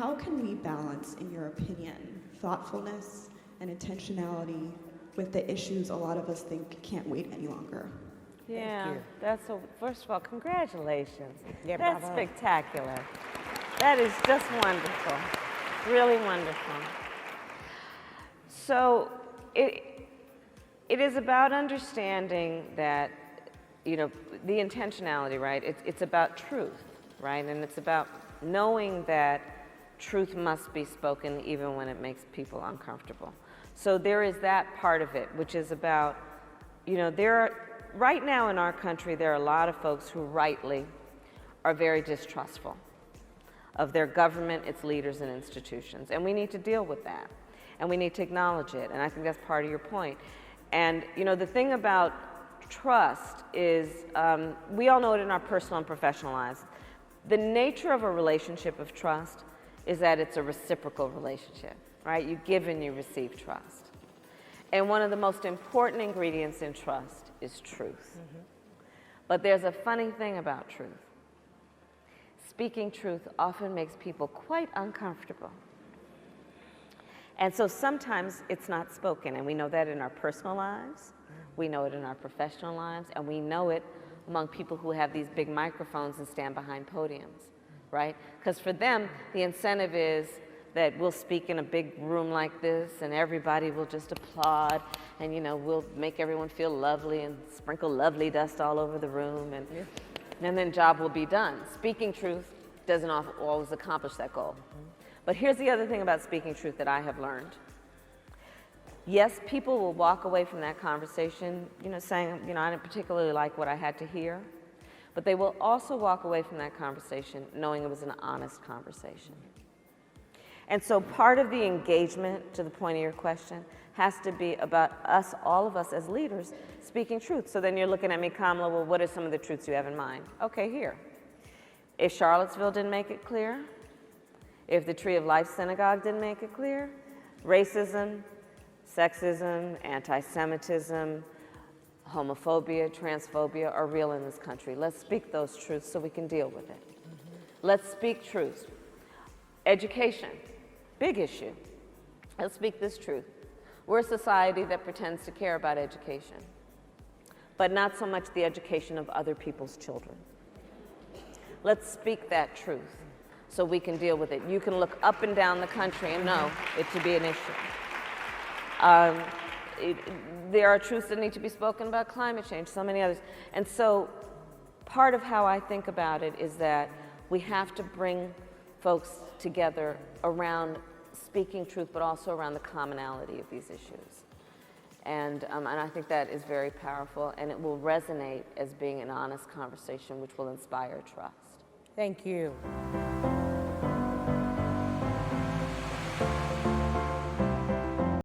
how can we balance, in your opinion, thoughtfulness and intentionality with the issues a lot of us think can't wait any longer? Yeah, that's a, first of all, congratulations. Yeah, That's bravo. spectacular. That is just wonderful, really wonderful. So it is about understanding that, you know, the intentionality, right? It's about truth, right? And it's about knowing that truth must be spoken even when it makes people uncomfortable. So there is that part of it, which is about, you know, right now in our country, there are a lot of folks who rightly are very distrustful of their government, its leaders, and institutions. And we need to deal with that. And we need to acknowledge it. And I think that's part of your point. And, you know, the thing about trust is, we all know it in our personal and professional lives. The nature of a relationship of trust is that it's a reciprocal relationship, right? You give and you receive trust. And one of the most important ingredients in trust is truth. But there's a funny thing about truth. Speaking truth often makes people quite uncomfortable. And so sometimes it's not spoken, and we know that in our personal lives, we know it in our professional lives, and we know it among people who have these big microphones and stand behind podiums, right? Because for them, the incentive is that we'll speak in a big room like this and everybody will just applaud and, you know, we'll make everyone feel lovely and sprinkle lovely dust all over the room and then job will be done. Speaking truth doesn't always accomplish that goal. But here's the other thing about speaking truth that I have learned. Yes, people will walk away from that conversation, you know, saying, you know, I didn't particularly like what I had to hear, but they will also walk away from that conversation knowing it was an honest conversation. And so part of the engagement, to the point of your question, has to be about us, all of us as leaders, speaking truth. So then you're looking at me, Kamala, well, what are some of the truths you have in mind? Okay, here. If Charlottesville didn't make it clear, if the Tree of Life Synagogue didn't make it clear, racism, sexism, anti-Semitism, homophobia, transphobia are real in this country. Let's speak those truths so we can deal with it. Let's speak truths. Education, big issue. Let's speak this truth. We're a society that pretends to care about education, but not so much the education of other people's children. Let's speak that truth so we can deal with it. You can look up and down the country and know it to be an issue. There are truths that need to be spoken about climate change, so many others. And so part of how I think about it is that we have to bring folks together around speaking truth, but also around the commonality of these issues. And I think that is very powerful, and it will resonate as being an honest conversation, which will inspire trust. Thank you.